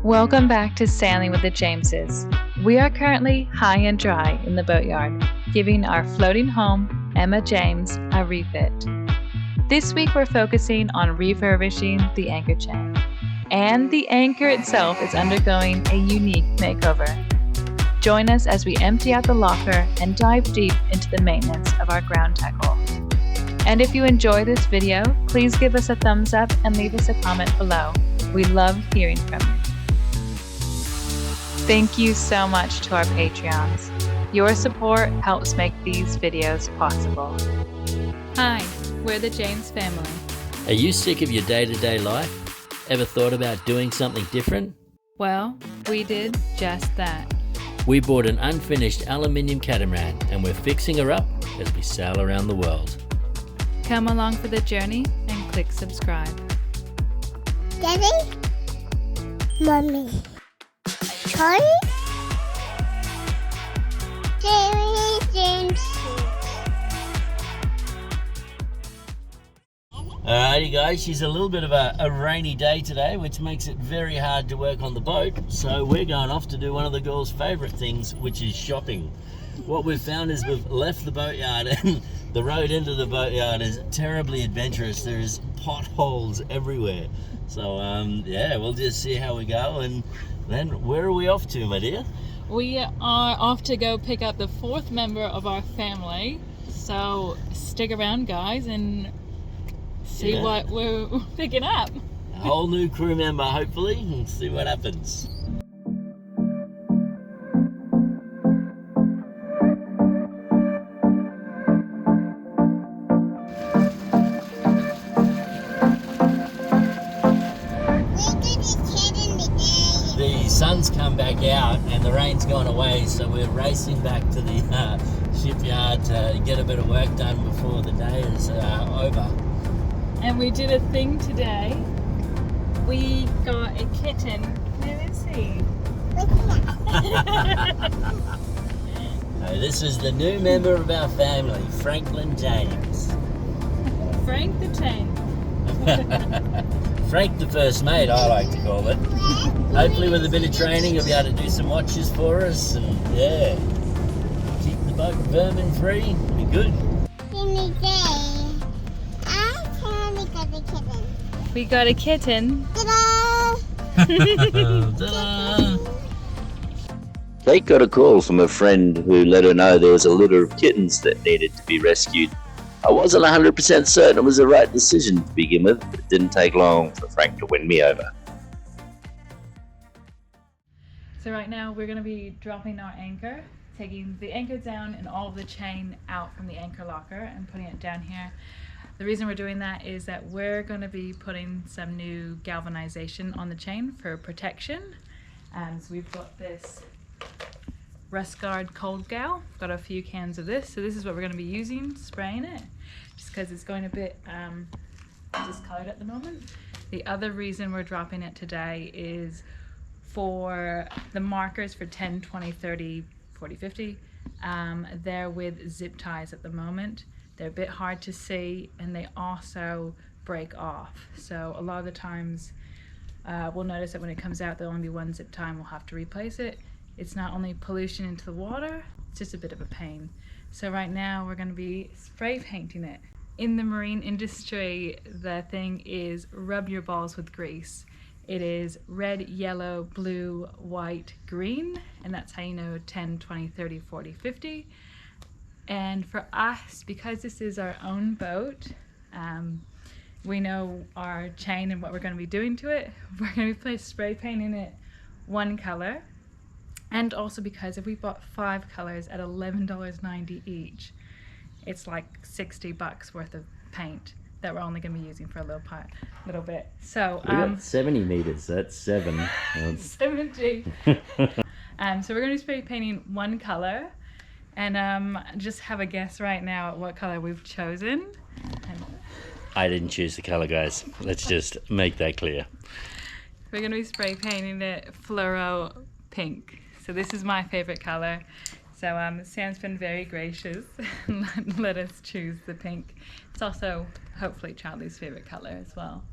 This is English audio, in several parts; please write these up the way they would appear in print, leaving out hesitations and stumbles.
Welcome back to Sailing with the Jameses. We are currently high and dry in the boatyard, giving our floating home, Emma James, a refit. This week we're focusing on refurbishing the anchor chain, and the anchor itself is undergoing a unique makeover. Join us as we empty out the locker and dive deep into the maintenance of our ground tackle. And if you enjoy this video, please give us a thumbs up and leave us a comment below. We love hearing from you. Thank you so much to our Patreons. Your support helps make these videos possible. Hi, we're the James family. Are you sick of your day-to-day life? Ever thought about doing something different? Well, we did just that. We bought an unfinished aluminium catamaran and we're fixing her up as we sail around the world. Come along for the journey and click subscribe. Daddy? Mommy? Charlie? James. Alrighty guys, she's a little bit of a rainy day today, which makes it very hard to work on the boat. So we're going off to do one of the girls' favourite things, which is shopping. What we've found is we've left the boatyard and the road into the boatyard is terribly adventurous. There's potholes everywhere. So yeah, we'll just see how we go. And then where are we off to, my dear? We are off to go pick up the fourth member of our family. So stick around, guys, and see what we're picking up. A whole new crew member, hopefully, and see what happens. The sun's come back out and the rain's gone away, so we're racing back to the shipyard to get a bit of work done before the day is over. And we did a thing today. We got a kitten. Where is he? This is the new member of our family, Franklin James. Frank the Tank. Frank the first mate, I like to call it. Hopefully with a bit of training you'll be able to do some watches for us and yeah, keep the boat vermin free. Be good. We got a kitten. Ta-da! Cait got a call from a friend who let her know there was a litter of kittens that needed to be rescued. I wasn't 100% certain it was the right decision to begin with, but it didn't take long for Frank to win me over. So right now we're going to be dropping our anchor, taking the anchor down and all of the chain out from the anchor locker and putting it down here. The reason we're doing that is that we're going to be putting some new galvanization on the chain for protection. So we've got this Rust Guard Cold Gal, got a few cans of this. So this is what we're going to be using, spraying it, just because it's going a bit discolored at the moment. The other reason we're dropping it today is for the markers for 10, 20, 30, 40, 50. They're with zip ties at the moment. They're a bit hard to see and they also break off. So a lot of the times we'll notice that when it comes out there'll only be one zip tie and we'll have to replace it. It's not only pollution into the water, it's just a bit of a pain. So right now we're going to be spray painting it. In the marine industry, the thing is rub your balls with grease. It is red, yellow, blue, white, green, and that's how you know 10, 20, 30, 40, 50. And for us, because this is our own boat, we know our chain and what we're going to be doing to it. We're going to be spray painting it one color. And also because if we bought 5 colors at $11.90 each, it's like 60 bucks worth of paint that we're only going to be using for a little bit. So we got 70 meters, that's 7. 70. So we're going to be spray painting one color. And just have a guess right now at what color we've chosen. I didn't choose the color, guys. Let's just make that clear. We're going to be spray painting it fluoro pink. So this is my favorite color. So Sam's been very gracious and let us choose the pink. It's also hopefully Charlie's favourite colour as well.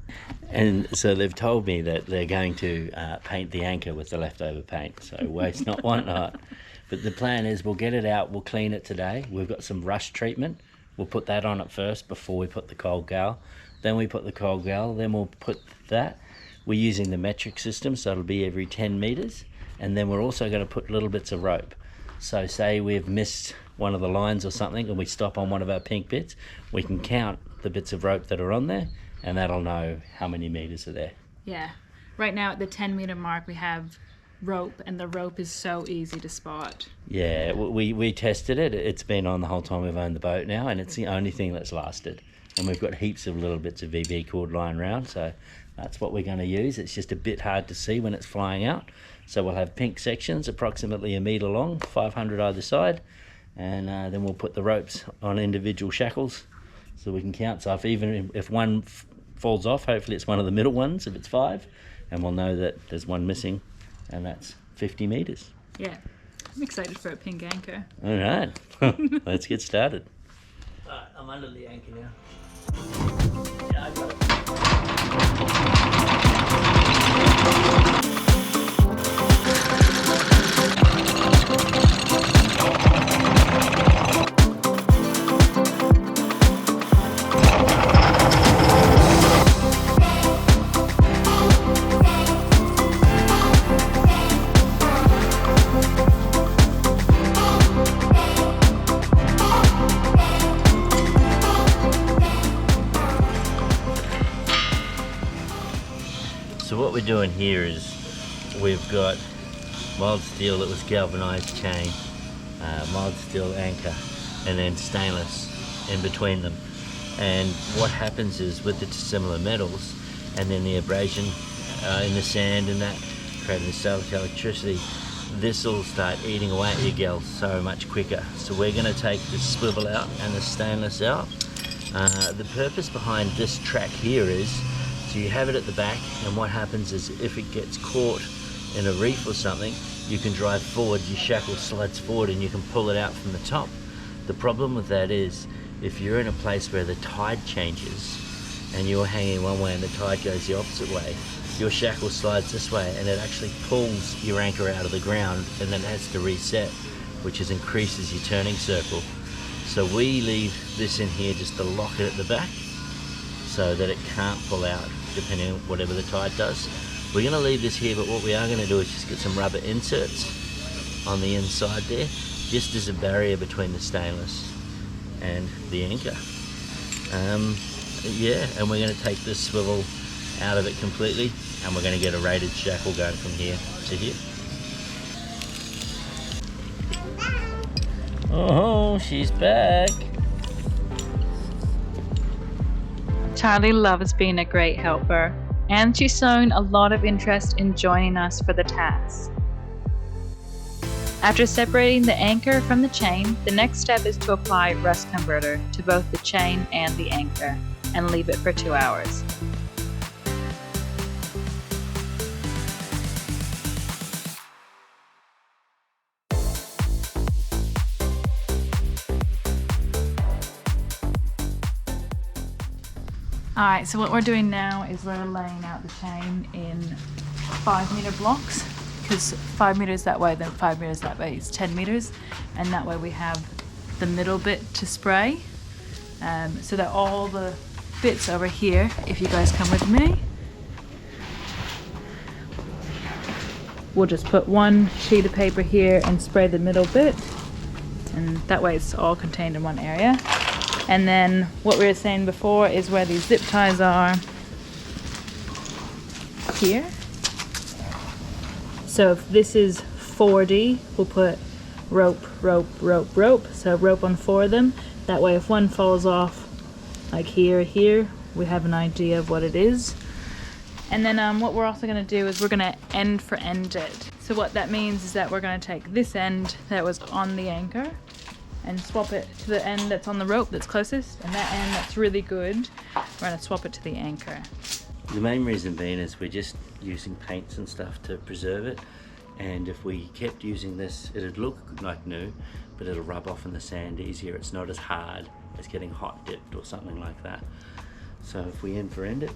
And so they've told me that they're going to paint the anchor with the leftover paint, so waste not, want not. But the plan is we'll get it out, we'll clean it today. We've got some rust treatment. We'll put that on it first before we put the cold gal. Then we put the cold gal, then we'll put that. We're using the metric system, so it'll be every 10 metres. And then we're also going to put little bits of rope. So say we've missed one of the lines or something and we stop on one of our pink bits, we can count the bits of rope that are on there and that'll know how many metres are there. Yeah. Right now at the 10-metre mark we have rope, and the rope is so easy to spot. Yeah, we tested it. It's been on the whole time we've owned the boat now, and it's the only thing that's lasted. And we've got heaps of little bits of VB cord lying around, so that's what we're going to use. It's just a bit hard to see when it's flying out. So we'll have pink sections approximately 1 metre long, 500 either side, and then we'll put the ropes on individual shackles so we can count. So if one falls off, hopefully it's one of the middle ones if it's 5, and we'll know that there's one missing, and that's 50 metres. Yeah, I'm excited for a pink anchor. All right, let's get started. I'm under the anchor now. Yeah, I got it. So what we're doing here is we've got mild steel that was galvanized chain, mild steel anchor, and then stainless in between them. And what happens is with the dissimilar metals and then the abrasion in the sand and that creating the static electricity, this will start eating away at your gal so much quicker. So we're going to take the swivel out and the stainless out. The purpose behind this track here is so you have it at the back, and what happens is if it gets caught in a reef or something, you can drive forward, your shackle slides forward and you can pull it out from the top. The problem with that is if you're in a place where the tide changes and you're hanging one way and the tide goes the opposite way, your shackle slides this way and it actually pulls your anchor out of the ground, and then it has to reset, which increases your turning circle. So we leave this in here just to lock it at the back so that it can't pull out depending on whatever the tide does. We're going to leave this here, but what we are going to do is just get some rubber inserts on the inside there, just as a barrier between the stainless and the anchor. Yeah, and we're going to take this swivel out of it completely, and we're going to get a rated shackle going from here to here. Oh, she's back. Charlie loves being a great helper, and she's shown a lot of interest in joining us for the task. After separating the anchor from the chain, the next step is to apply rust converter to both the chain and the anchor, and leave it for 2 hours. Alright, so what we're doing now is we're laying out the chain in 5-metre blocks, because 5 metres that way, then 5 metres that way is 10 metres, and that way we have the middle bit to spray, so that all the bits over here, if you guys come with me, we'll just put one sheet of paper here and spray the middle bit, and that way it's all contained in one area. And then what we were saying before is where these zip ties are here. So if this is 4D, we'll put rope, rope, rope, rope. So rope on 4 of them. That way if one falls off, like here, here, we have an idea of what it is. And then what we're also going to do is we're going to end for end it. So what that means is that we're going to take this end that was on the anchor and swap it to the end that's on the rope that's closest, and that end that's really good, we're going to swap it to the anchor. The main reason being is we're just using paints and stuff to preserve it. and if we kept using this, it'd look like new, but it'll rub off in the sand easier. It's not as hard as getting hot dipped or something like that. So if we end for end it,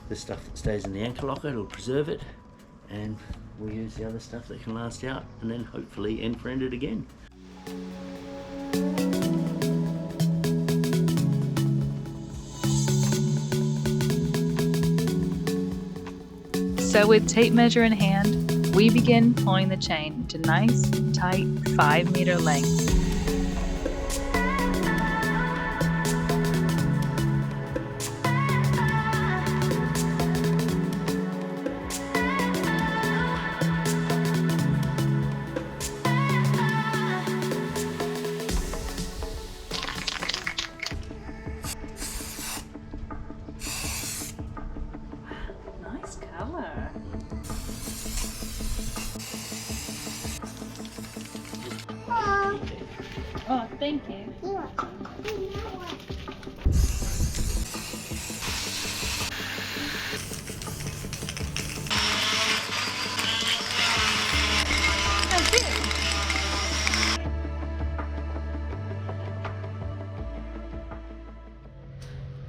this stuff that stays in the anchor locker, it'll preserve it, and we'll use the other stuff that can last out, and then hopefully end for end it again. So with tape measure in hand, we begin pulling the chain into nice, tight 5-meter lengths. Nice color. Oh, thank you.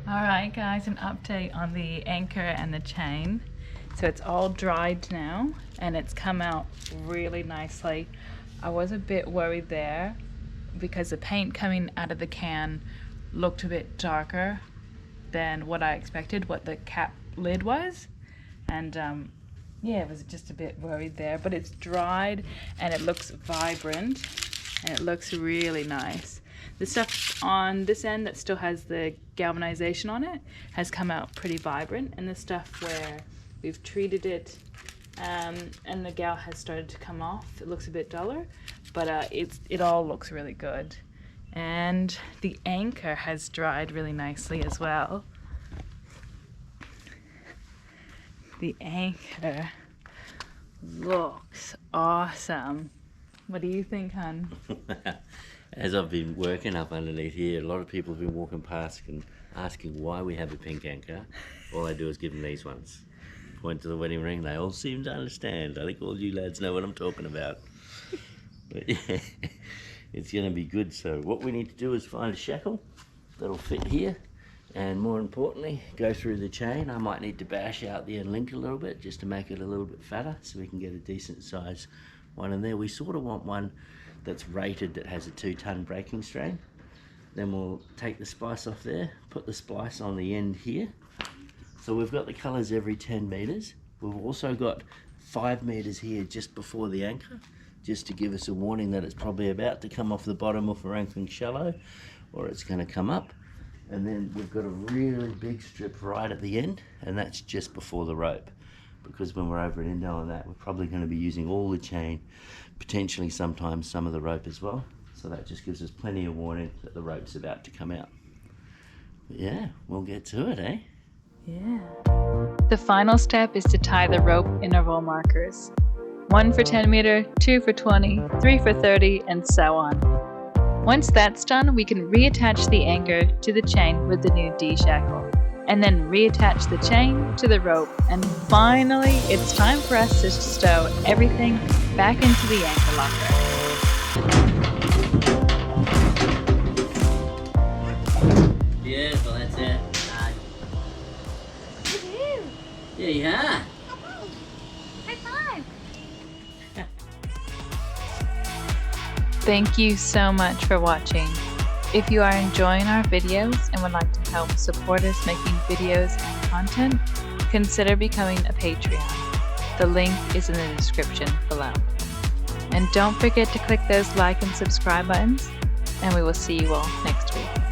Alright guys, an update on the anchor and the chain. So it's all dried now and it's come out really nicely. I was a bit worried there because the paint coming out of the can looked a bit darker than what I expected, what the cap lid was. And yeah, I was just a bit worried there, but it's dried and it looks vibrant and it looks really nice. The stuff on this end that still has the galvanization on it has come out pretty vibrant, and the stuff where we've treated it and the gal has started to come off, it looks a bit duller, but it all looks really good. And the anchor has dried really nicely as well. The anchor looks awesome. What do you think, hon? As I've been working up underneath here, a lot of people have been walking past and asking why we have a pink anchor. All I do is give them these ones. Point to the wedding ring, they all seem to understand. I think all you lads know what I'm talking about. But yeah, it's going to be good. So what we need to do is find a shackle that'll fit here, and more importantly, go through the chain. I might need to bash out the end link a little bit just to make it a little bit fatter so we can get a decent size one in there. We sort of want one that's rated, that has a 2-ton braking strain. Then we'll take the splice off there, put the splice on the end here. So we've got the colours every 10 metres. We've also got 5 metres here just before the anchor, just to give us a warning that it's probably about to come off the bottom if we're anchoring shallow, or it's going to come up. And then we've got a really big strip right at the end, and that's just before the rope, because when we're over at Indo on that, we're probably going to be using all the chain, potentially sometimes some of the rope as well. So that just gives us plenty of warning that the rope's about to come out. But yeah, we'll get to it, eh? Yeah. The final step is to tie the rope interval markers. 1 for 10 meter, 2 for 20, 3 for 30, and so on. Once that's done, we can reattach the anchor to the chain with the new D-shackle, and then reattach the chain to the rope, and finally it's time for us to stow everything back into the anchor locker. Beautiful, that's it. Yeah, you are. High five! Thank you so much for watching. If you are enjoying our videos and would like to help support us making videos and content, consider becoming a Patreon. The link is in the description below. And don't forget to click those like and subscribe buttons, and we will see you all next week.